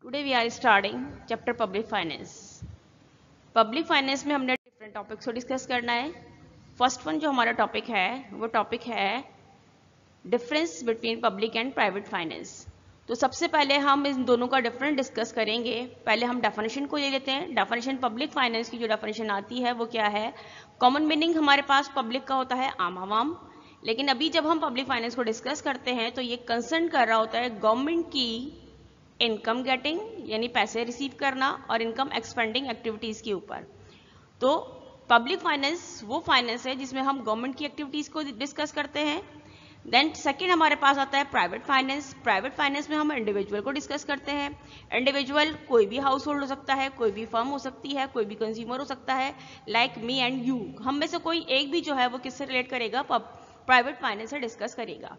Today we are starting chapter public finance. Public finance में हमने different topics को discuss करना है। फर्स्ट वन जो हमारा टॉपिक है वो टॉपिक है difference between public and private finance. तो सबसे पहले हम इन दोनों का डिफरेंस डिस्कस करेंगे। पहले हम डेफिनेशन को ले लेते हैं। डेफिनेशन पब्लिक फाइनेंस की जो डेफिनेशन आती है वो क्या है? कॉमन मीनिंग हमारे पास पब्लिक का होता है आम आवाम, लेकिन अभी जब हम पब्लिक फाइनेंस को डिस्कस करते हैं तो ये कंसर्न कर रहा होता है गवर्नमेंट की इनकम गेटिंग यानी पैसे रिसीव करना और इनकम एक्सपेंडिंग एक्टिविटीज के ऊपर। तो पब्लिक फाइनेंस वो फाइनेंस है जिसमें हम गवर्नमेंट की एक्टिविटीज को डिस्कस करते हैं। देन सेकंड हमारे पास आता है प्राइवेट फाइनेंस। प्राइवेट फाइनेंस में हम इंडिविजुअल को डिस्कस करते हैं। इंडिविजुअल कोई भी हाउस होल्ड हो सकता है, कोई भी फर्म हो सकती है, कोई भी कंज्यूमर हो सकता है, लाइक मी एंड यू। हम में से कोई एक भी जो है वो किससे रिलेट करेगा? प्राइवेट फाइनेंस से डिस्कस करेगा।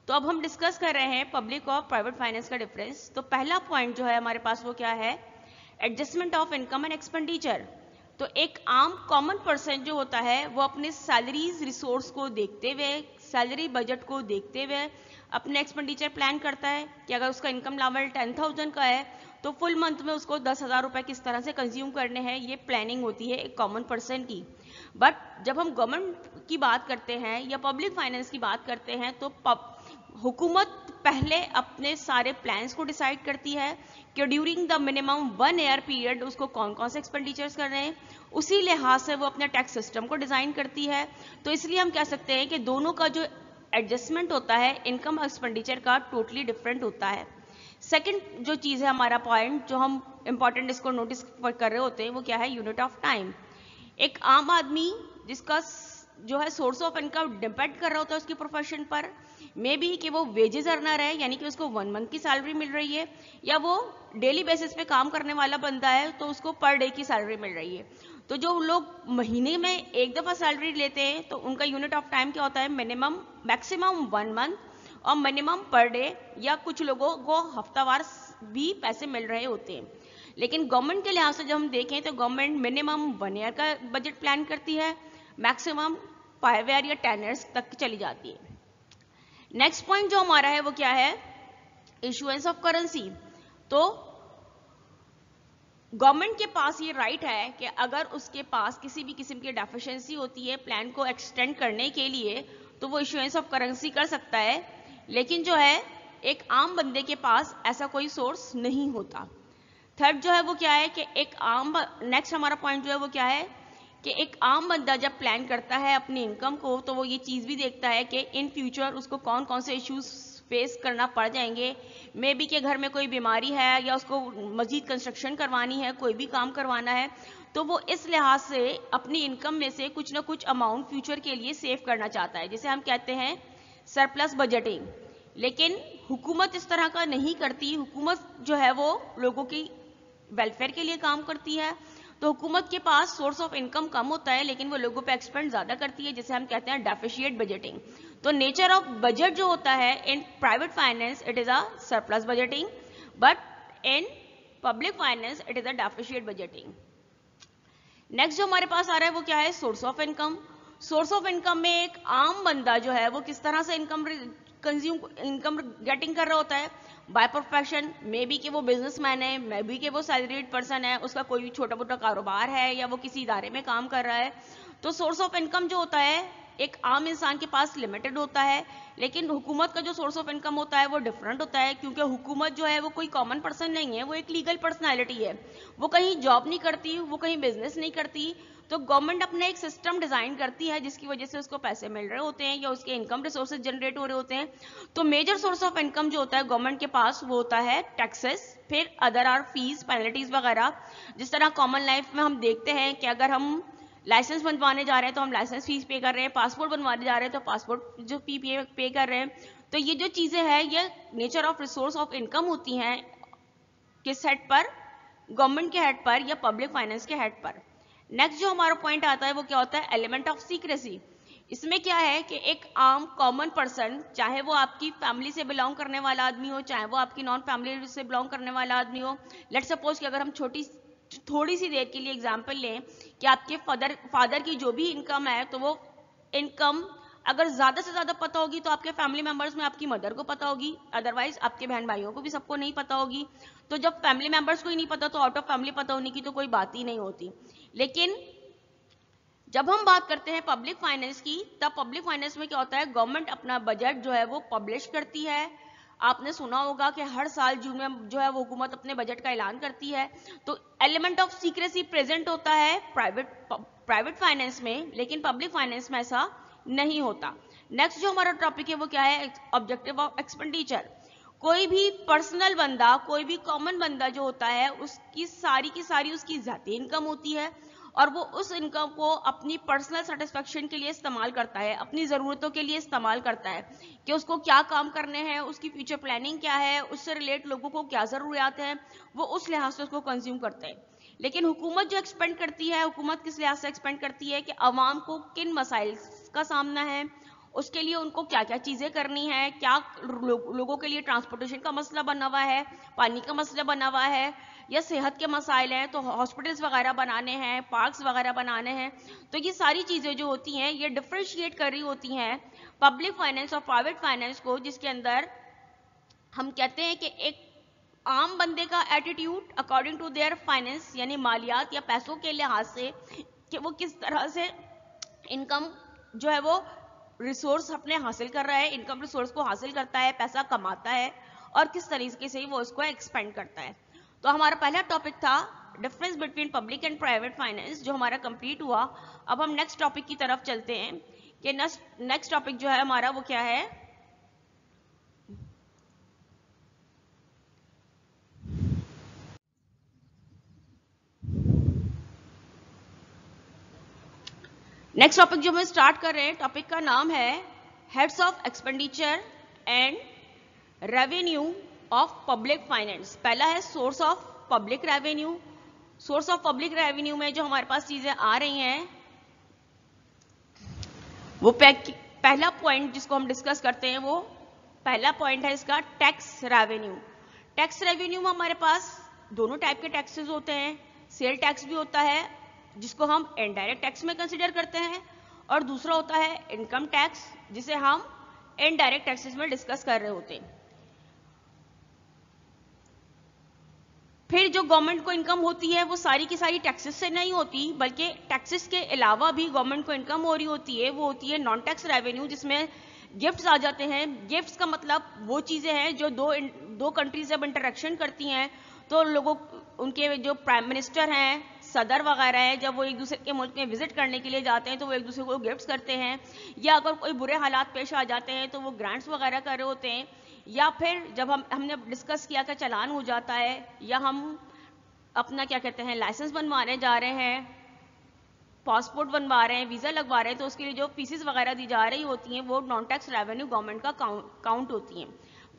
तो अब हम डिस्कस कर रहे हैं पब्लिक और प्राइवेट फाइनेंस का डिफरेंस। तो पहला पॉइंट जो है हमारे पास वो क्या है? Adjustment of income and expenditure. तो एक आम कॉमन पर्सन जो होता है वो अपने सैलरीज रिसोर्स को देखते हुए, सैलरी बजट को देखते हुए अपने एक्सपेंडिचर प्लान करता है कि अगर उसका इनकम लेवल 10,000 का है तो फुल मंथ में उसको 10,000 रुपए किस तरह से कंज्यूम करने हैं, ये प्लानिंग होती है एक कॉमन पर्सन की। बट जब हम गवर्नमेंट की बात करते हैं या पब्लिक फाइनेंस की बात करते हैं तो हुकूमत पहले अपने सारे प्लान्स को डिसाइड करती है कि during the minimum 1 year period उसको कौन कौन से एक्सपेंडिचर्स कर रहे हैं। उसी लिहाज से वो अपने टैक्स सिस्टम को डिजाइन करती है। तो इसलिए हम कह सकते हैं कि दोनों का जो एडजस्टमेंट होता है इनकम एक्सपेंडिचर का टोटली डिफरेंट होता है। सेकंड जो चीज़ है हमारा पॉइंट जो हम इंपॉर्टेंट इसको नोटिस कर रहे होते हैं वो क्या है? Unit of time. एक आम आदमी जिसका जो है सोर्स ऑफ इनकम डिपेंड कर रहा होता है उसकी प्रोफेशन पर, मे बी कि वो वेजेस अर्नर है यानी कि उसको 1 मंथ की सैलरी मिल रही है, या वो डेली बेसिस पे काम करने वाला बंदा है तो उसको पर डे की सैलरी मिल रही है। तो जो लोग महीने में एक दफा सैलरी लेते हैं तो उनका यूनिट ऑफ टाइम क्या होता है? मिनिमम मैक्सिमम 1 मंथ और मिनिमम पर डे, या कुछ लोगों को हफ्तावार भी पैसे मिल रहे होते हैं। लेकिन गवर्नमेंट के लिहाज से जब हम देखें तो गवर्नमेंट मिनिमम 1 ईयर का बजट प्लान करती है, मैक्सिमम 5 ईयर या 10 ईयर्स तक चली जाती है। नेक्स्ट पॉइंट जो हमारा है वो क्या है? Issuance of currency. तो गवर्नमेंट के पास ये राइट है कि अगर उसके पास किसी भी किस्म की डेफिशिएंसी होती है प्लान को एक्सटेंड करने के लिए तो वो इशुएंस ऑफ करेंसी कर सकता है, लेकिन जो है एक आम बंदे के पास ऐसा कोई सोर्स नहीं होता। थर्ड जो है वो क्या है कि नेक्स्ट हमारा पॉइंट जो है वो क्या है कि एक आम बंदा जब प्लान करता है अपनी इनकम को तो वो ये चीज़ भी देखता है कि इन फ्यूचर उसको कौन कौन से इश्यूज फेस करना पड़ जाएंगे। मे बी के घर में कोई बीमारी है या उसको मजीद कंस्ट्रक्शन करवानी है, कोई भी काम करवाना है, तो वो इस लिहाज से अपनी इनकम में से कुछ ना कुछ अमाउंट फ्यूचर के लिए सेव करना चाहता है, जिसे हम कहते हैं सरप्लस बजटिंग। लेकिन हुकूमत इस तरह का नहीं करती। हुकूमत जो है वो लोगों की वेलफेयर के लिए काम करती है, तो हुकूमत के पास सोर्स ऑफ इनकम कम होता है लेकिन वो लोगों पे एक्सपेंड ज्यादा करती है, जिसे हम कहते हैं डेफिशिएट बजटिंग। तो नेचर ऑफ बजट जो होता है in private finance it is a surplus budgeting, but in public finance it is a deficit budgeting. Next जो हमारे पास आ रहा है वो क्या है? Source of income. Source of income में एक आम बंदा जो है वो किस तरह से इनकम गेटिंग कर रहा होता है? By profession. मे बी कि वो बिजनेसमैन है, मे बी कि वो सैलरीड पर्सन है, उसका कोई छोटा मोटा कारोबार है या वो किसी इदारे में काम कर रहा है। तो सोर्स ऑफ इनकम जो होता है एक आम इंसान के पास लिमिटेड होता है, लेकिन हुकूमत का जो सोर्स ऑफ इनकम होता है वो डिफरेंट होता है, क्योंकि हुकूमत जो है वो कोई कॉमन पर्सन नहीं है, वो एक लीगल पर्सनैलिटी है। वो कहीं जॉब नहीं करती, वो कहीं बिजनेस नहीं करती। तो गवर्नमेंट अपने एक सिस्टम डिजाइन करती है जिसकी वजह से उसको पैसे मिल रहे होते हैं या उसके इनकम रिसोर्सेज जनरेट हो रहे होते हैं। तो मेजर सोर्स ऑफ इनकम जो होता है गवर्नमेंट के पास वो होता है टैक्सेस, फिर अदर आर फीस, पेनल्टीज वगैरह। जिस तरह कॉमन लाइफ में हम देखते हैं कि अगर हम लाइसेंस बनवाने जा रहे हैं तो हम लाइसेंस फीस पे कर रहे हैं, पासपोर्ट बनवाने जा रहे हैं तो पासपोर्ट जो फी पे कर रहे हैं। तो ये जो चीजें हैं ये nature of resource of income होती हैं किस हेड पर? गवर्नमेंट के हेड पर या पब्लिक फाइनेंस के हेड पर। नेक्स्ट जो हमारा पॉइंट आता है वो क्या होता है? Element of secrecy. इसमें क्या है कि एक आम कॉमन पर्सन, चाहे वो आपकी फैमिली से बिलोंग करने वाला आदमी हो, चाहे वो आपकी नॉन फैमिली से बिलोंग करने वाला आदमी हो। लेट्स सपोज कि अगर हम थोड़ी सी देर के लिए एग्जांपल लें कि आपके फादर की जो भी इनकम है तो वो इनकम अगर ज्यादा से ज्यादा पता होगी तो आपके फैमिली मेंबर्स में आपकी मदर को पता होगी, अदरवाइज आपके बहन भाइयों को भी सबको नहीं पता होगी। तो जब फैमिली मेंबर्स को ही नहीं पता तो आउट ऑफ फैमिली पता होने की तो कोई बात ही नहीं होती। लेकिन जब हम बात करते हैं पब्लिक फाइनेंस की, तब पब्लिक फाइनेंस में क्या होता है, गवर्नमेंट अपना बजट जो है वो पब्लिश करती है। आपने सुना होगा कि हर साल जून में जो है वो हुकूमत अपने बजट का ऐलान करती है। तो एलिमेंट ऑफ सीक्रेसी प्रेजेंट होता है प्राइवेट फाइनेंस में, लेकिन पब्लिक फाइनेंस में ऐसा नहीं होता। नेक्स्ट जो हमारा टॉपिक है वो क्या है, ऑब्जेक्टिव ऑफ एक्सपेंडिचर। कोई भी पर्सनल बंदा, कोई भी कॉमन बंदा जो होता है, उसकी सारी की सारी उसकी जाती इनकम होती है और वो उस इनकम को अपनी पर्सनल सेटिस्फेक्शन के लिए इस्तेमाल करता है, अपनी ज़रूरतों के लिए इस्तेमाल करता है कि उसको क्या काम करने हैं, उसकी फ्यूचर प्लानिंग क्या है, उससे रिलेट लोगों को क्या ज़रूरियात हैं, वो उस लिहाज से उसको कंज्यूम करते हैं। लेकिन हुकूमत जो एक्सपेंड करती है, हुकूमत किस लिहाज से एक्सपेंड करती है कि अवाम को किन मसाइल का सामना है, उसके लिए उनको क्या क्या चीज़ें करनी है, क्या लोगों के लिए ट्रांसपोर्टेशन का मसला बना हुआ है, पानी का मसला बना हुआ है, या सेहत के मसाइल हैं तो हॉस्पिटल्स वगैरह बनाने हैं, पार्क्स वगैरह बनाने हैं। तो ये सारी चीज़ें जो होती हैं ये डिफ्रेंशिएट कर रही होती हैं पब्लिक फाइनेंस और प्राइवेट फाइनेंस को, जिसके अंदर हम कहते हैं कि एक आम बंदे का attitude according to their finance यानी मालियात या पैसों के लिहाज से कि वो किस तरह से इनकम जो है वो रिसोर्स अपने हासिल कर रहा है, इनकम रिसोर्स को हासिल करता है, पैसा कमाता है और किस तरीके से वो इसको एक्सपेंड करता है। तो हमारा पहला टॉपिक था difference between public and private finance, जो हमारा कंप्लीट हुआ। अब हम नेक्स्ट टॉपिक की तरफ चलते हैं कि नेक्स्ट टॉपिक जो है हमारा वो क्या है, नेक्स्ट टॉपिक जो हम स्टार्ट कर रहे हैं, टॉपिक का नाम है heads of expenditure and revenue of public finance. पहला है source of public revenue. Source of public revenue में जो हमारे पास चीजें आ रही हैं वो पहला पॉइंट जिसको हम डिस्कस करते हैं वो पहला पॉइंट है इसका टैक्स रेवेन्यू। टैक्स रेवेन्यू में हमारे पास दोनों टाइप के टैक्सेस होते हैं, सेल टैक्स भी होता है जिसको हम इनडायरेक्ट टैक्स में कंसीडर करते हैं, और दूसरा होता है इनकम टैक्स जिसे हम इनडायरेक्ट टैक्सेस में डिस्कस कर रहे होते हैं। फिर जो गवर्नमेंट को इनकम होती है वो सारी की सारी टैक्सेस से नहीं होती, बल्कि टैक्सेस के अलावा भी गवर्नमेंट को इनकम हो रही होती है, वो होती है नॉन टैक्स रेवेन्यू, जिसमें गिफ्ट्स आ जाते हैं। गिफ्ट्स का मतलब वो चीजें हैं जो दो कंट्रीज जब इंटरेक्शन करती हैं तो लोगों उनके जो प्राइम मिनिस्टर हैं, सदर वगैरह है, जब वो एक दूसरे के मुल्क में विजिट करने के लिए जाते हैं तो वो एक दूसरे को गिफ्ट्स करते हैं, या अगर कोई बुरे हालात पेश आ जाते हैं तो वो ग्रांट्स वगैरह कर रहे होते हैं, या फिर जब हमने डिस्कस किया कि चालान हो जाता है या हम अपना क्या कहते हैं लाइसेंस बनवाने जा रहे हैं, पासपोर्ट बनवा रहे हैं, वीज़ा लगवा रहे हैं, तो उसके लिए जो फीसिस वगैरह दी जा रही होती हैं वो नॉन टैक्स रेवेन्यू गवर्नमेंट का काउंट होती हैं।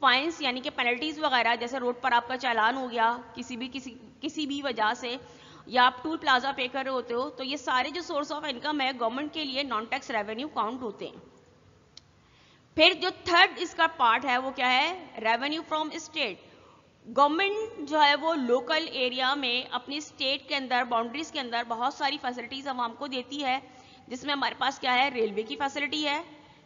फाइन्स यानी कि पेनल्टीज वगैरह, जैसे रोड पर आपका चालान हो गया किसी भी वजह से, या आप टूल प्लाजा पे कर रहे होते हो, तो ये सारे जो सोर्स ऑफ इनकम है गवर्नमेंट के लिए नॉन टैक्स रेवेन्यू काउंट होते हैं। फिर जो थर्ड इसका पार्ट है वो क्या है, रेवेन्यू फ्रॉम स्टेट। गवर्नमेंट जो है वो लोकल एरिया में अपनी स्टेट के अंदर बाउंड्रीज के अंदर बहुत सारी फैसिलिटीज हम हमको देती है, जिसमें हमारे पास क्या है, रेलवे की फैसिलिटी है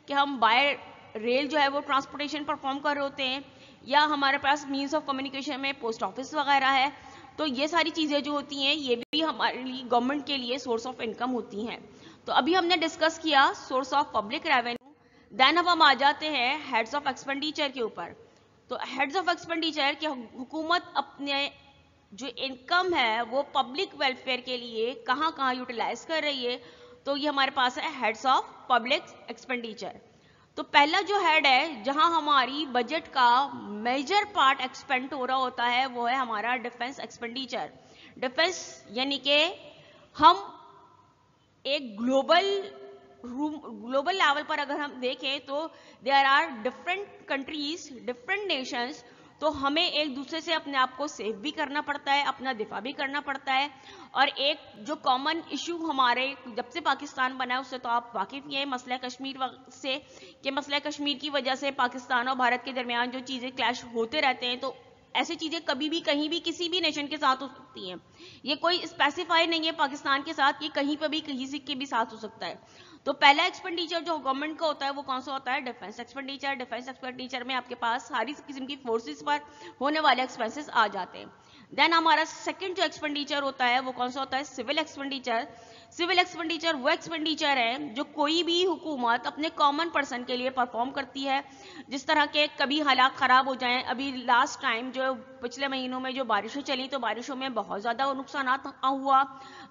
कि हम बाय रेल जो है वो ट्रांसपोर्टेशन परफॉर्म कर रहे होते हैं, या हमारे पास मीन्स ऑफ कम्युनिकेशन में पोस्ट ऑफिस वगैरह है। तो ये सारी चीज़ें जो होती हैं ये भी हमारे लिए गवर्नमेंट के लिए सोर्स ऑफ इनकम होती हैं। तो अभी हमने डिस्कस किया source of public revenue, then अब हम आ जाते हैं हेड्स ऑफ एक्सपेंडिचर के ऊपर। तो हेड्स ऑफ एक्सपेंडिचर कि हुकूमत अपने जो इनकम है वो पब्लिक वेलफेयर के लिए कहाँ कहाँ यूटिलाइज कर रही है, तो ये हमारे पास है हेड्स ऑफ पब्लिक एक्सपेंडिचर। तो पहला जो हेड है जहां हमारी बजट का मेजर पार्ट एक्सपेंड हो रहा होता है वो है हमारा डिफेंस एक्सपेंडिचर। डिफेंस यानी कि हम एक ग्लोबल लेवल पर अगर हम देखें तो there are different countries, different nations, तो हमें एक दूसरे से अपने आप को सेफ भी करना पड़ता है, अपना दिफा भी करना पड़ता है। और एक जो कॉमन इशू हमारे जब से पाकिस्तान बना है उससे तो आप वाकिफ ही हैं, मसला कश्मीर से, कि मसला कश्मीर की वजह से पाकिस्तान और भारत के दरमियान जो चीज़ें क्लैश होते रहते हैं, तो ऐसी चीज़ें कभी भी कहीं भी किसी भी नेशन के साथ हो सकती हैं। ये कोई स्पेसिफाई नहीं है पाकिस्तान के साथ, ये कहीं पर भी किसी के भी साथ हो सकता है। तो पहला एक्सपेंडिचर जो गवर्नमेंट का होता है वो कौन सा होता है? Defence expenditure. डिफेंस एक्सपेंडिचर में आपके पास सारी किस्म की फोर्सेस पर होने वाले एक्सपेंसेस आ जाते हैं। देन हमारा सेकंड जो एक्सपेंडिचर होता है वो कौन सा होता है? Civil expenditure. सिविल एक्सपेंडिचर वो एक्सपेंडिचर है जो कोई भी हुकूमत अपने कॉमन पर्सन के लिए परफॉर्म करती है। जिस तरह के कभी हालात खराब हो जाएं, अभी लास्ट टाइम जो पिछले महीनों में जो बारिशें चली तो बारिशों में बहुत ज़्यादा नुकसान हुआ,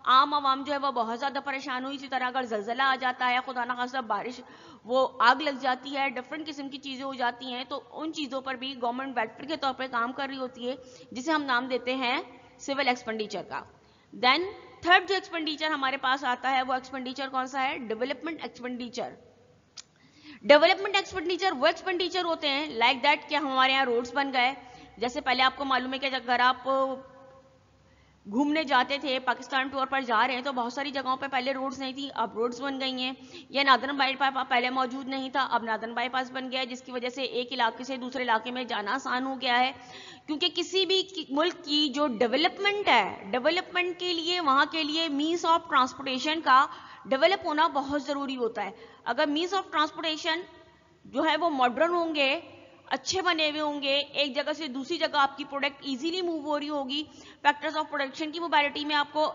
आम आवाम जो है वो बहुत ज़्यादा परेशान हुई। इसी तरह अगर जलजला आ जाता है, खुदा ना खास्ता बारिश, वो आग लग जाती है, डिफरेंट किस्म की चीज़ें हो जाती हैं, तो उन चीज़ों पर भी गवर्नमेंट वेलफेयर के तौर पर काम कर रही होती है, जिसे हम नाम देते हैं सिविल एक्सपेंडिचर का। देन थर्ड जो एक्सपेंडिचर हमारे पास आता है वो एक्सपेंडिचर कौन सा है? Development expenditure. डेवलपमेंट एक्सपेंडिचर वो एक्सपेंडिचर होते हैं लाइक दैट कि हमारे यहाँ रोड्स बन गए। जैसे पहले आपको मालूम है कि अगर आप घूमने जाते थे, पाकिस्तान टूर पर जा रहे हैं, तो बहुत सारी जगहों पे पहले रोड्स नहीं थी, अब रोड्स बन गई हैं। या नादरन बाईपास पहले मौजूद नहीं था, अब नादरन बाईपास बन गया है, जिसकी वजह से एक इलाके से दूसरे इलाके में जाना आसान हो गया है। क्योंकि किसी भी मुल्क की जो डेवलपमेंट है, डेवलपमेंट के लिए वहाँ के लिए मीन्स ऑफ ट्रांसपोर्टेशन का डेवलप होना बहुत ज़रूरी होता है। अगर मीन्स ऑफ ट्रांसपोर्टेशन जो है वो मॉडर्न होंगे, अच्छे बने हुए होंगे, एक जगह से दूसरी जगह आपकी प्रोडक्ट इजीली मूव हो रही होगी, फैक्टर्स ऑफ प्रोडक्शन की मोबिलिटी में आपको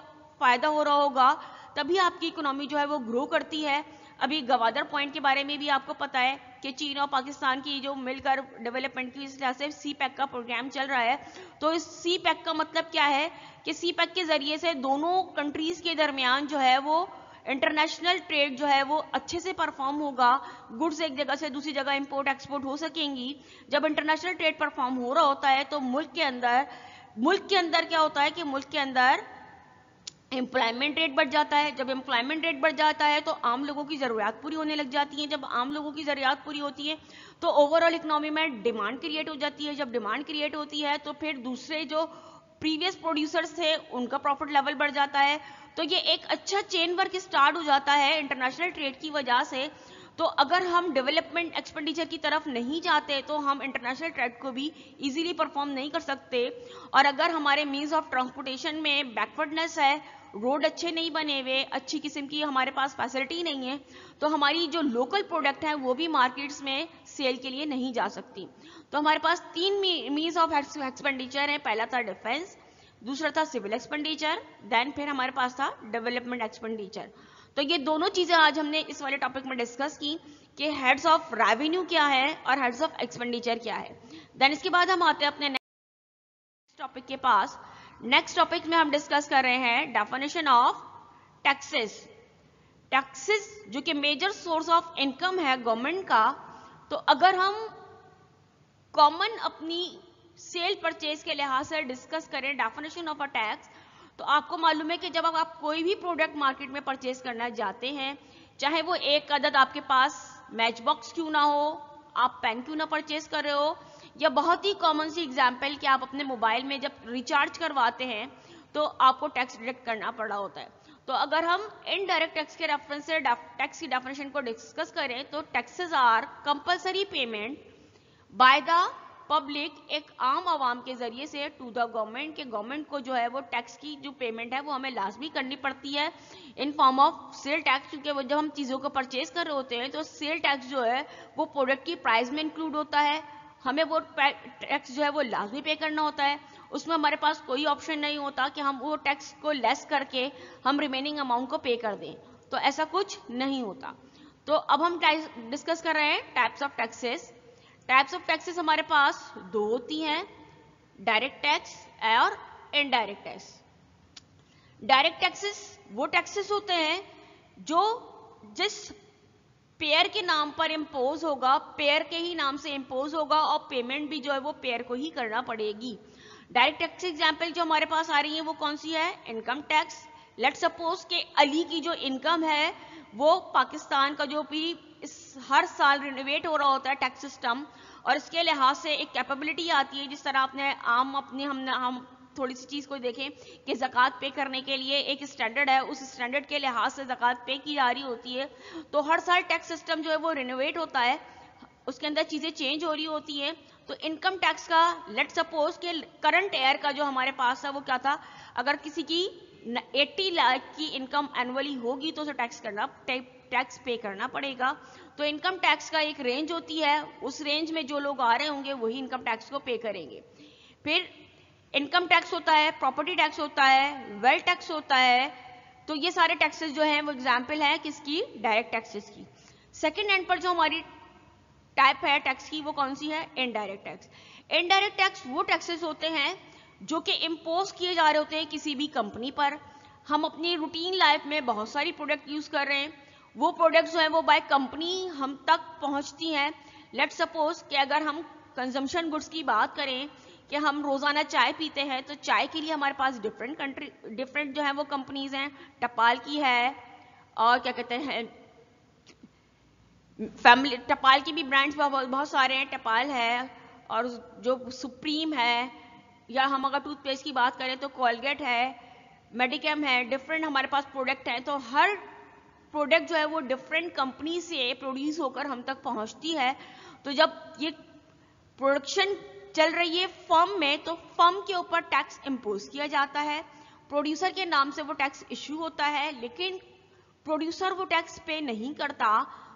फायदा हो रहा होगा, तभी आपकी इकोनॉमी जो है वो ग्रो करती है। अभी गवादर पॉइंट के बारे में भी आपको पता है कि चीन और पाकिस्तान की जो मिलकर डेवलपमेंट की वजह से सी पैक का प्रोग्राम चल रहा है। तो इस सी पैक का मतलब क्या है कि सी पैक के जरिए से दोनों कंट्रीज के दरमियान जो है वो इंटरनेशनल ट्रेड जो है वो अच्छे से परफॉर्म होगा, गुड्स एक जगह से दूसरी जगह इंपोर्ट एक्सपोर्ट हो सकेंगी। जब इंटरनेशनल ट्रेड परफॉर्म हो रहा होता है तो मुल्क के अंदर क्या होता है कि मुल्क के अंदर एम्प्लॉयमेंट रेट बढ़ जाता है। जब एम्प्लॉयमेंट रेट बढ़ जाता है तो आम लोगों की ज़रूरियात पूरी होने लग जाती हैं। जब आम लोगों की ज़रूरियात पूरी होती है तो ओवरऑल इकोनॉमी में डिमांड क्रिएट हो जाती है। जब डिमांड क्रिएट होती है तो फिर दूसरे जो प्रीवियस प्रोड्यूसर्स थे उनका प्रॉफिट लेवल बढ़ जाता है। तो ये एक अच्छा चेन वर्क स्टार्ट हो जाता है इंटरनेशनल ट्रेड की वजह से। तो अगर हम डेवलपमेंट एक्सपेंडिचर की तरफ नहीं जाते तो हम इंटरनेशनल ट्रेड को भी इजीली परफॉर्म नहीं कर सकते। और अगर हमारे मीन्स ऑफ ट्रांसपोर्टेशन में बैकवर्डनेस है, रोड अच्छे नहीं बने हुए, अच्छी किस्म की हमारे पास फैसिलिटी नहीं है, तो हमारी जो लोकल प्रोडक्ट है वो भी मार्केट्स में सेल के लिए नहीं जा सकती। तो हमारे पास तीन मीन्स ऑफ एक्सपेंडिचर है। पहला था डिफेंस, दूसरा था सिविल एक्सपेंडिचर, देन फिर हमारे पास था डेवलपमेंट एक्सपेंडिचर। तो ये दोनों चीजें आज हमने इस वाले टॉपिक में डिस्कस की कि हेड्स ऑफ रेवेन्यू क्या है और हेड्स ऑफ एक्सपेंडिचर क्या है। देन इसके बाद हम आते हैं अपने नेक्स्ट टॉपिक के पास। नेक्स्ट टॉपिक में हम डिस्कस कर रहे हैं डेफिनेशन ऑफ टैक्सेस। टैक्सेस जो कि मेजर सोर्स ऑफ इनकम है गवर्नमेंट का। तो अगर हम कॉमन अपनी सेल परचेज के लिहाज से डिस्कस करें डेफिनेशन ऑफ अ टैक्स, तो आपको मालूम है कि जब आप कोई भी प्रोडक्ट मार्केट में परचेज करना जाते हैं, चाहे वो एक अदद आपके पास मैच बॉक्स क्यों ना हो, आप पेन क्यों ना परचेज कर रहे हो, या बहुत ही कॉमन सी एग्जांपल कि आप अपने मोबाइल में जब रिचार्ज करवाते हैं तो आपको टैक्स डिडक्ट करना पड़ रहा होता है। तो अगर हम इनडायरेक्ट टैक्स के रेफरेंस से टैक्स की डेफिनेशन को डिस्कस करें तो taxes are compulsory payment by the public, एक आम आवाम के जरिए से टू द गवर्नमेंट, के गवर्नमेंट को जो है वो टैक्स की जो पेमेंट है वो हमें लाजमी करनी पड़ती है in form of sale tax. क्योंकि वो जब हम चीज़ों को परचेज कर रहे होते हैं तो सेल टैक्स जो है वो प्रोडक्ट की प्राइस में इंक्लूड होता है, हमें वो टैक्स जो है वो लाजमी पे करना होता है। उसमें हमारे पास कोई ऑप्शन नहीं होता कि हम वो टैक्स को लेस करके हम रिमेनिंग अमाउंट को पे कर दें, तो ऐसा कुछ नहीं होता। तो अब हम डिस्कस कर रहे हैं types of taxes. Types of taxes हमारे पास दो होती हैं, डायरेक्ट टैक्स और इनडायरेक्ट टैक्स। डायरेक्ट टैक्सेस वो टैक्सेस होते हैं जो जिस पेयर के नाम पर इम्पोज होगा, पेयर के ही नाम से इम्पोज होगा और पेमेंट भी जो है वो पेयर को ही करना पड़ेगी। डायरेक्ट टैक्स एग्जाम्पल जो हमारे पास आ रही है वो कौन सी है? Income tax. लेट्स सपोज के अली की जो इनकम है वो पाकिस्तान का जो भी हर साल रिनोवेट हो रहा होता है टैक्स सिस्टम, और इसके लिहाज से एक कैपेबिलिटी आती है। जिस तरह आपने हम थोड़ी सी चीज़ को देखें कि ज़कात पे करने के लिए एक स्टैंडर्ड है, उस स्टैंडर्ड के लिहाज से ज़कात पे की जा रही होती है। तो हर साल टैक्स सिस्टम जो है वो रिनोवेट होता है, उसके अंदर चीज़ें चेंज हो रही होती हैं। तो इनकम टैक्स का लेट्स सपोज कि करंट ईयर का जो हमारे पास है वो क्या था, अगर किसी की 80 लाख की इनकम एनुअली होगी तो उसे टैक्स पे करना पड़ेगा। तो इनकम टैक्स का एक रेंज होती है, उस रेंज में जो लोग आ रहे होंगे वही इनकम टैक्स को पे करेंगे। फिर इनकम टैक्स होता है, प्रॉपर्टी टैक्स होता है, वेल्थ टैक्स होता है। तो ये सारे टैक्सेस जो हैं वो एग्जाम्पल है किसकी, डायरेक्ट टैक्सेस की। सेकेंड एंड पर जो हमारी टाइप है टैक्स की वो कौन सी है, इनडायरेक्ट टैक्स। इनडायरेक्ट टैक्स वो टैक्सेस होते हैं जो कि इम्पोज किए जा रहे होते हैं किसी भी कंपनी पर। हम अपनी रूटीन लाइफ में बहुत सारी प्रोडक्ट यूज कर रहे हैं, वो प्रोडक्ट जो है वो बाय कंपनी हम तक पहुंचती हैं। लेट्स सपोज कि अगर हम कंजम्पशन गुड्स की बात करें कि हम रोजाना चाय पीते हैं, तो चाय के लिए हमारे पास डिफरेंट जो है वो कंपनीज हैं। टपाल की है, और क्या कहते हैं फैमिली, टपाल की भी ब्रांड्स बहुत सारे हैं, टपाल है और जो सुप्रीम है, या हम अगर टूथपेस्ट की बात करें तो कोलगेट है, मेडिकेम है, डिफरेंट हमारे पास प्रोडक्ट हैं। तो हर प्रोडक्ट जो है वो डिफरेंट कंपनी से प्रोड्यूस होकर हम तक पहुंचती है। तो जब ये प्रोडक्शन चल रही है फर्म में, तो फर्म के ऊपर टैक्स इम्पोज किया जाता है, प्रोड्यूसर के नाम से वो टैक्स इश्यू होता है, लेकिन प्रोड्यूसर वो टैक्स पे नहीं करता,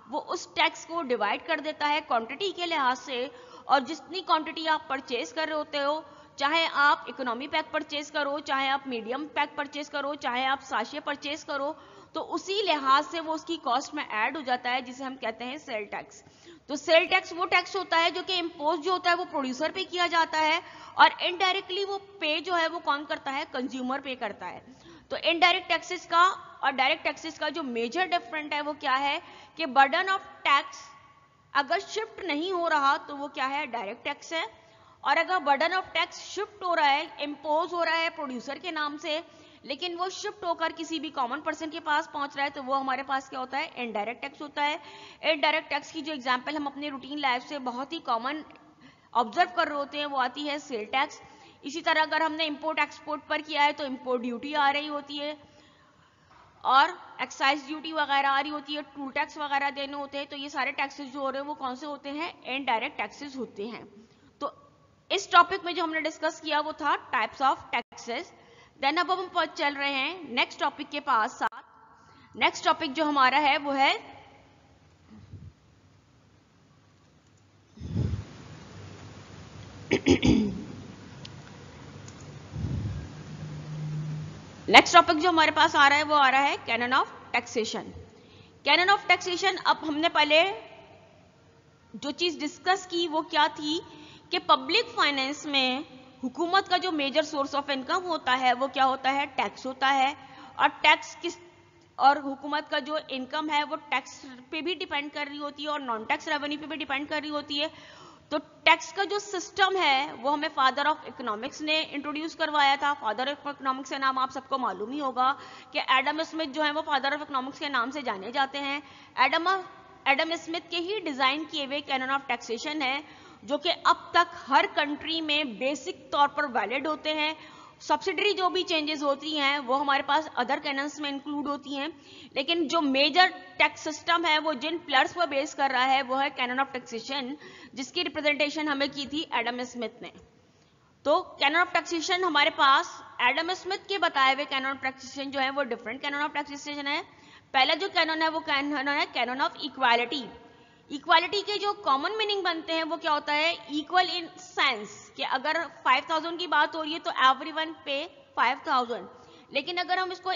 वो उस टैक्स को डिवाइड कर देता है क्वांटिटी के लिहाज से। और जितनी क्वांटिटी आप परचेज कर रहे होते हो, चाहे आप इकोनॉमी पैक परचेज करो, चाहे आप मीडियम पैक परचेज करो, चाहे आप साशे परचेज करो, तो उसी लिहाज से वो उसकी कॉस्ट में ऐड हो जाता है, जिसे हम कहते हैं सेल टैक्स। तो सेल टैक्स वो टैक्स होता है जो कि इम्पोज जो होता है वो प्रोड्यूसर पे किया जाता है, और इनडायरेक्टली वो पे जो है वो कौन करता है, कंज्यूमर पे करता है। तो इनडायरेक्ट टैक्सेस का और डायरेक्ट टैक्सेस का जो मेजर डिफरेंट है वो क्या है कि बर्डन ऑफ टैक्स अगर शिफ्ट नहीं हो रहा तो वो क्या है, डायरेक्ट टैक्स है। और अगर बर्डन ऑफ टैक्स शिफ्ट हो रहा है, इम्पोज हो रहा है प्रोड्यूसर के नाम से, लेकिन वो शिफ्ट होकर किसी भी कॉमन पर्सन के पास पहुंच रहा है, तो वो हमारे पास क्या होता है, इनडायरेक्ट टैक्स होता है। इनडायरेक्ट टैक्स की जो एग्जांपल हम अपने रूटीन लाइफ से बहुत ही कॉमन ऑब्जर्व कर रहे होते हैं वो आती है सेल टैक्स। इसी तरह अगर हमने इंपोर्ट एक्सपोर्ट पर किया है तो इंपोर्ट ड्यूटी आ रही होती है, और एक्साइज ड्यूटी वगैरह आ रही होती है, टूल टैक्स वगैरह देने होते हैं। तो ये सारे टैक्सेस जो हो रहे हैं वो कौन से होते हैं, इनडायरेक्ट टैक्सेस होते हैं। तो इस टॉपिक में जो हमने डिस्कस किया वो था टाइप्स ऑफ टैक्सेस। देन अब हम चल रहे हैं नेक्स्ट टॉपिक के पास। नेक्स्ट टॉपिक जो हमारा है वो है नेक्स्ट टॉपिक जो हमारे पास आ रहा है वो आ रहा है canon of taxation. Canon of taxation, अब हमने पहले जो चीज डिस्कस की वो क्या थी कि पब्लिक फाइनेंस में हुकूमत का जो मेजर सोर्स ऑफ इनकम होता है वो क्या होता है, टैक्स होता है। और टैक्स किस और हुकूमत का जो इनकम है वो टैक्स पे भी डिपेंड कर रही होती है और नॉन टैक्स रेवेन्यू पे भी डिपेंड कर रही होती है। तो टैक्स का जो सिस्टम है वो हमें फादर ऑफ इकोनॉमिक्स ने इंट्रोड्यूस करवाया था। फादर ऑफ इकोनॉमिक्स का नाम आप सबको मालूम ही होगा कि एडम स्मिथ जो है वो फादर ऑफ इकोनॉमिक्स के नाम से जाने जाते हैं। एडम स्मिथ के ही डिजाइन किए हुए कैनन ऑफ टैक्सेशन है जो कि अब तक हर कंट्री में बेसिक तौर पर वैलिड होते हैं। सब्सिडरी जो भी चेंजेस होती हैं वो हमारे पास अदर कैनन्स में इंक्लूड होती हैं, लेकिन जो मेजर टैक्स सिस्टम है वो जिन पिलर्स पर बेस कर रहा है वो है कैनन ऑफ टैक्सेशन, जिसकी रिप्रेजेंटेशन हमें की थी एडम स्मिथ ने। तो कैनन ऑफ टैक्सेशन हमारे पास एडम स्मिथ के बताए हुए कैनन ऑफ टैक्सेशन जो है वो डिफरेंट कैनन ऑफ टैक्सेशन है। पहला जो कैनन है वो कैनन है कैनन ऑफ इक्वालिटी। इक्वालिटी के जो कॉमन मीनिंग बनते हैं वो क्या होता है, इक्वल इन सेंस कि अगर 5000 की बात हो रही है तो एवरीवन पे 5000, लेकिन अगर हम इसको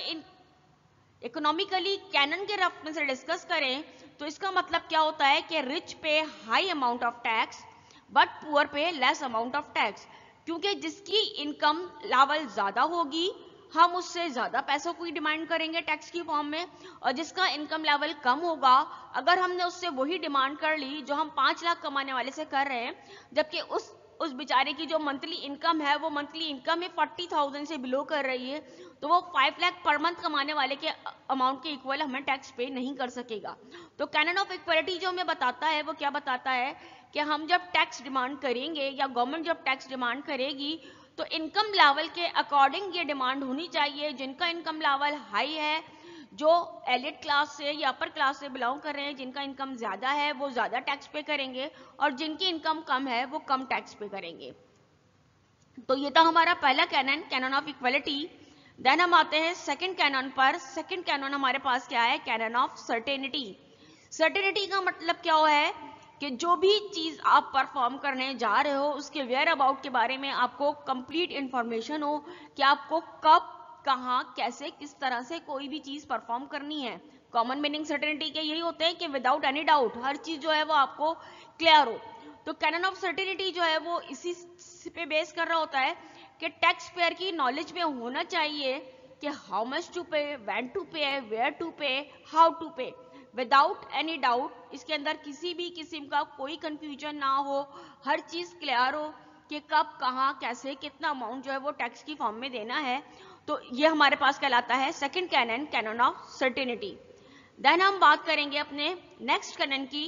इकोनॉमिकली कैनन के रेफरेंस से डिस्कस करें तो इसका मतलब क्या होता है कि रिच पे high amount of tax but poor पे लेस अमाउंट ऑफ टैक्स। क्योंकि जिसकी इनकम लेवल ज्यादा होगी हम उससे ज्यादा पैसों की डिमांड करेंगे टैक्स की फॉर्म में, और जिसका इनकम लेवल कम होगा अगर हमने उससे वही डिमांड कर ली जो हम 5 लाख कमाने वाले से कर रहे हैं, जबकि उस बेचारे की जो मंथली इनकम है वो मंथली इनकम में 40,000 से बिलो कर रही है, तो वो 5 लाख पर मंथ कमाने वाले के अमाउंट के इक्वल हमें टैक्स पे नहीं कर सकेगा। तो कैनन ऑफ इक्वालिटी जो हमें बताता है वो क्या बताता है कि हम जब टैक्स डिमांड करेंगे या गवर्नमेंट जब टैक्स डिमांड करेगी तो इनकम लेवल के अकॉर्डिंग ये डिमांड होनी चाहिए। जिनका इनकम लेवल हाई है, जो एलिट क्लास से या अपर क्लास से बिलोंग कर रहे हैं, जिनका इनकम ज्यादा है वो ज्यादा टैक्स पे करेंगे, और जिनकी इनकम कम है वो कम टैक्स पे करेंगे। तो ये था हमारा पहला canon, canon of equality. Then हम आते हैं सेकंड कैनन पर। सेकंड कैनन हमारे पास क्या है, कैनन ऑफ सर्टेनिटी। सर्टेनिटी का मतलब क्या है कि जो भी चीज आप परफॉर्म करने जा रहे हो उसके वेयर अबाउट के बारे में आपको कंप्लीट इंफॉर्मेशन हो कि आपको कब, कहां, कैसे, किस तरह से कोई भी चीज परफॉर्म करनी है। कॉमन मीनिंग सर्टेनिटी के यही होते हैं कि विदाउट एनी डाउट हर चीज जो है वो आपको क्लियर हो। तो कैनन ऑफ सर्टेनिटी जो है वो इसी पे बेस कर रहा होता है कि टैक्स पेयर की नॉलेज में होना चाहिए कि हाउ मच टू पे, व्हेन टू पे, वेयर टू पे, हाउ टू पे, विदाउट एनी डाउट। इसके अंदर किसी भी किस्म का कोई कंफ्यूजन ना हो, हर चीज क्लियर हो कि कब, कहां, कैसे, कितना अमाउंट जो है वो टैक्स की फॉर्म में देना है। तो ये हमारे पास कहलाता है second canon, canon of certainty. Then हम बात करेंगे अपने नेक्स्ट कैनन की।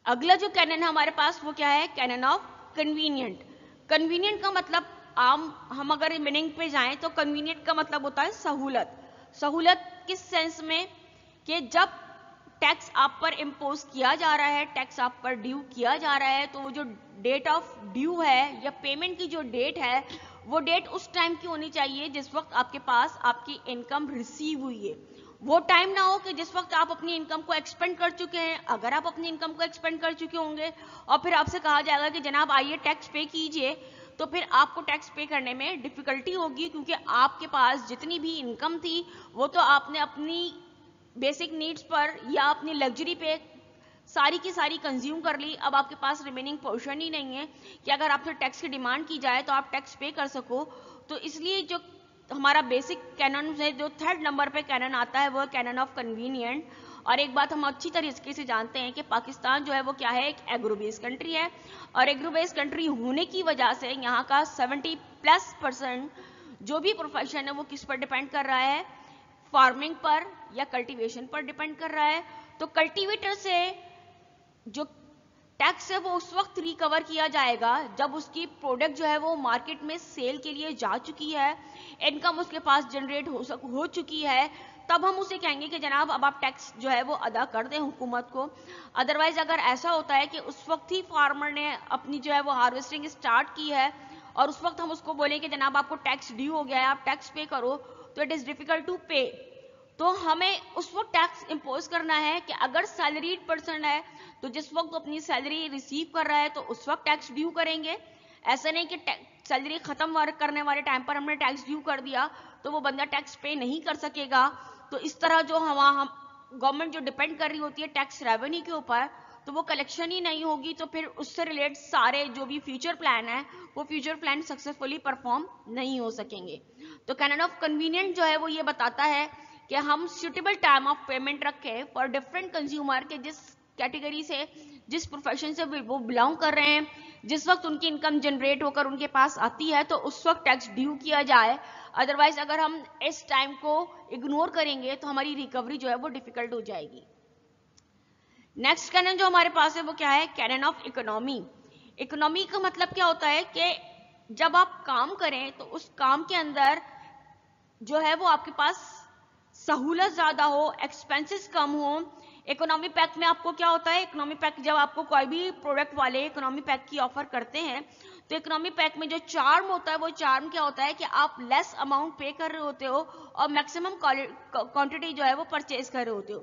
अगला जो कैनन है हमारे पास वो क्या है, कैनन ऑफ कन्वीनियंट। कन्वीनियंट का मतलब आम हम अगर मीनिंग पे जाएं तो कन्वीनियंट का मतलब होता है सहूलत। सहूलत किस सेंस में कि जब टैक्स आप पर इम्पोज किया जा रहा है, टैक्स आप पर ड्यू किया जा रहा है, तो वो जो डेट ऑफ ड्यू है या पेमेंट की जो डेट है वो डेट उस टाइम की होनी चाहिए जिस वक्त आपके पास आपकी इनकम रिसीव हुई है। वो टाइम ना हो कि जिस वक्त आप अपनी इनकम को एक्सपेंड कर चुके हैं। अगर आप अपनी इनकम को एक्सपेंड कर चुके होंगे और फिर आपसे कहा जाएगा कि जनाब आइए टैक्स पे कीजिए, तो फिर आपको टैक्स पे करने में डिफिकल्टी होगी, क्योंकि आपके पास जितनी भी इनकम थी वो तो आपने अपनी बेसिक नीड्स पर या अपनी लग्जरी पे सारी की सारी कंज्यूम कर ली। अब आपके पास रिमेनिंग पोर्शन ही नहीं है कि अगर आपसे टैक्स की डिमांड की जाए तो आप टैक्स पे कर सको। तो इसलिए जो हमारा बेसिक कैनन है, जो थर्ड नंबर पे कैनन आता है, वो कैनन ऑफ कन्वीनियंट। और एक बात हम अच्छी तरीके से जानते हैं कि पाकिस्तान जो है वो क्या है, एक एग्रो बेस्ड कंट्री है। और एग्रो बेस्ड कंट्री होने की वजह से यहाँ का 70+% जो भी प्रोफेशन है वो किस पर डिपेंड कर रहा है, फार्मिंग पर या कल्टीवेशन पर डिपेंड कर रहा है। तो कल्टीवेटर से जो टैक्स है वो उस वक्त रिकवर किया जाएगा जब उसकी प्रोडक्ट जो है वो मार्केट में सेल के लिए जा चुकी है, इनकम उसके पास जनरेट हो चुकी है, तब हम उसे कहेंगे कि जनाब अब आप टैक्स जो है वो अदा कर दें हुकूमत को। अदरवाइज अगर ऐसा होता है कि उस वक्त ही फार्मर ने अपनी जो है वो हार्वेस्टिंग स्टार्ट की है और उस वक्त हम उसको बोले कि जनाब आपको टैक्स ड्यू हो गया है, आप टैक्स पे करो, तो इट इज डिफिकल्ट टू पे। तो हमें उस वक्त टैक्स इम्पोज करना है कि अगर सैलरीड पर्सन है तो जिस वक्त अपनी सैलरी रिसीव कर रहा है तो उस वक्त टैक्स ड्यू करेंगे। ऐसा नहीं कि सैलरी खत्म करने वाले टाइम पर हमने टैक्स ड्यू कर दिया तो वो बंदा टैक्स पे नहीं कर सकेगा। तो इस तरह जो हम गवर्नमेंट जो डिपेंड कर रही होती है टैक्स रेवेन्यू के ऊपर, तो वो कलेक्शन ही नहीं होगी, तो फिर उससे रिलेटेड सारे जो भी फ्यूचर प्लान है वो फ्यूचर प्लान सक्सेसफुली परफॉर्म नहीं हो सकेंगे। तो कैनन ऑफ कन्वीनियंट जो है वो ये बताता है कि हम सुटेबल टाइम ऑफ पेमेंट रखें फॉर डिफरेंट कंज्यूमर के जिस कैटेगरी से, जिस प्रोफेशन से वो बिलोंग कर रहे हैं, जिस वक्त उनकी इनकम जनरेट होकर उनके पास आती है तो उस वक्त टैक्स ड्यू किया जाए। अदरवाइज अगर हम इस टाइम को इग्नोर करेंगे तो हमारी रिकवरी जो है वो डिफिकल्ट हो जाएगी। नेक्स्ट कैनन जो हमारे पास है वो क्या है, कैनन ऑफ इकोनॉमी। इकोनॉमी का मतलब क्या होता है कि जब आप काम करें तो उस काम के अंदर जो है वो आपके पास सहूलत ज्यादा हो, एक्सपेंसेस कम हो। इकोनॉमी पैक में आपको क्या होता है, इकोनॉमी पैक जब आपको कोई भी प्रोडक्ट वाले इकोनॉमी पैक की ऑफर करते हैं तो इकोनॉमी पैक में जो चार्म होता है वो चार्म क्या होता है कि आप लेस अमाउंट पे कर रहे होते हो और मैक्सिमम क्वांटिटी जो है वो परचेज कर रहे होते हो।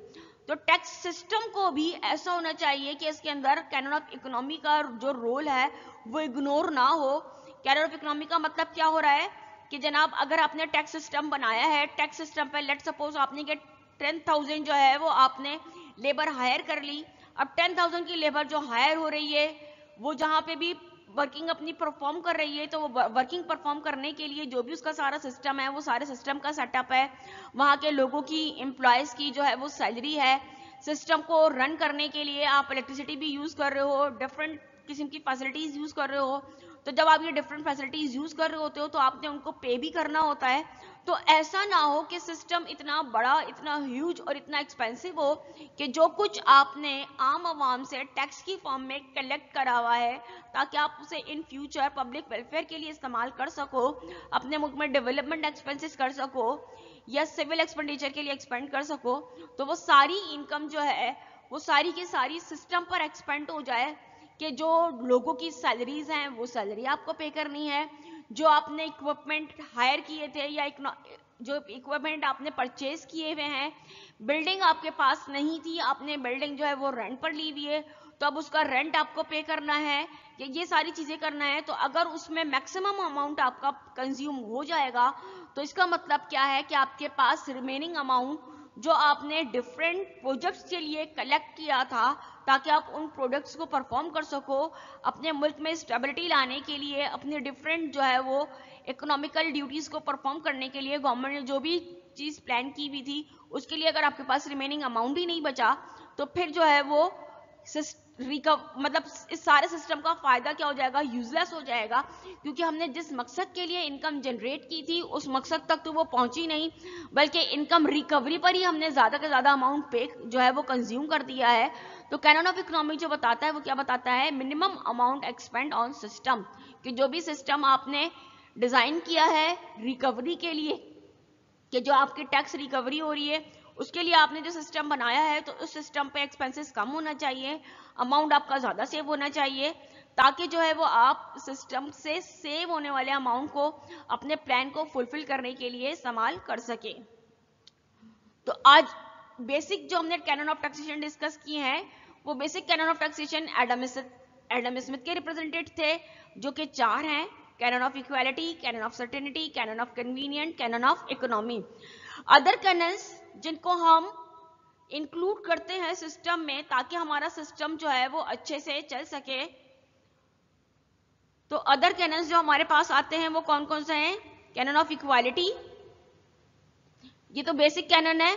तो टैक्स सिस्टम को भी ऐसा होना चाहिए कि इसके अंदर कैनन ऑफ इकोनॉमी का जो रोल है वो इग्नोर ना हो। कैनन ऑफ इकोनॉमी का मतलब क्या हो रहा है कि जनाब अगर आपने टैक्स सिस्टम बनाया है, टैक्स सिस्टम पे लेट सपोज आपने के 10,000 जो है वो आपने लेबर हायर कर ली। अब 10,000 की लेबर जो हायर हो रही है वो जहां पे भी वर्किंग अपनी परफॉर्म कर रही है, तो वो वर्किंग परफॉर्म करने के लिए जो भी उसका सारा सिस्टम है वो सारे सिस्टम का सेटअप है, वहां के लोगों की, एम्प्लॉयज की जो है वो सैलरी है, सिस्टम को रन करने के लिए आप इलेक्ट्रिसिटी भी यूज कर रहे हो, डिफरेंट किस्म की फैसिलिटीज यूज कर रहे हो। तो जब आप ये डिफरेंट फैसिलिटीज यूज कर रहे होते हो तो आपने उनको पे भी करना होता है। तो ऐसा ना हो कि सिस्टम इतना बड़ा, इतना ह्यूज और इतना एक्सपेंसिव हो कि जो कुछ आपने आम आवाम से टैक्स की फॉर्म में कलेक्ट करा हुआ है ताकि आप उसे इन फ्यूचर पब्लिक वेलफेयर के लिए इस्तेमाल कर सको, अपने मुल्क में डेवलपमेंट एक्सपेंसेस कर सको या सिविल एक्सपेंडिचर के लिए एक्सपेंड कर सको, तो वो सारी इनकम जो है वो सारी की सारी सिस्टम पर एक्सपेंड हो जाए कि जो लोगों की सैलरीज हैं वो सैलरी आपको पे करनी है, जो आपने इक्विपमेंट हायर किए थे या जो इक्विपमेंट आपने परचेज किए हुए हैं, बिल्डिंग आपके पास नहीं थी, आपने बिल्डिंग जो है वो रेंट पर ली हुई है, तो अब उसका रेंट आपको पे करना है, ये सारी चीजें करना है। तो अगर उसमें मैक्सिमम अमाउंट आपका कंज्यूम हो जाएगा तो इसका मतलब क्या है कि आपके पास रिमेनिंग अमाउंट जो आपने डिफरेंट प्रोजेक्ट्स के लिए कलेक्ट किया था ताकि आप उन प्रोडक्ट्स को परफॉर्म कर सको, अपने मुल्क में स्टेबिलिटी लाने के लिए, अपने डिफरेंट जो है वो इकोनॉमिकल ड्यूटीज को परफॉर्म करने के लिए गवर्नमेंट ने जो भी चीज प्लान की हुई थी उसके लिए अगर आपके पास रिमेनिंग अमाउंट ही नहीं बचा तो फिर जो है वो मतलब इस सारे सिस्टम का फायदा क्या हो जाएगा, यूजलेस हो जाएगा, क्योंकि हमने जिस मकसद के लिए इनकम जनरेट की थी उस मकसद तक तो वो पहुंची नहीं, बल्कि इनकम रिकवरी पर ही हमने ज्यादा से ज्यादा अमाउंट पे जो है वो कंज्यूम कर दिया है। तो कैनन ऑफ इकोनॉमिक जो बताता है वो क्या बताता है, minimum amount expand on system, कि जो भी सिस्टम आपने डिजाइन किया है रिकवरी के लिए, कि जो आपकी टैक्स रिकवरी हो रही है उसके लिए आपने जो सिस्टम बनाया है तो उस सिस्टम पे एक्सपेंसेस कम होना चाहिए, अमाउंट आपका ज्यादा सेव होना चाहिए, ताकि जो है वो आप सिस्टम से सेव होने वाले अमाउंट को अपने प्लान को फुलफिल करने के लिए इस्तेमाल कर सके। तो आज बेसिक जो हमने कैनन ऑफ टैक्सेशन डिस्कस किए हैं वो basic canon of taxation Adam Smith के रिप्रेजेंटेड थे, जो कि 4 हैं, cannon of equality, cannon of certainty, canon of convenient, canon of economy. Other cannons जिनको हम इंक्लूड करते हैं सिस्टम में ताकि हमारा सिस्टम जो है वो अच्छे से चल सके, तो अदर कैनन्स जो हमारे पास आते हैं वो कौन कौन से हैं, कैनन ऑफ इक्वालिटी, ये तो बेसिक कैनन है,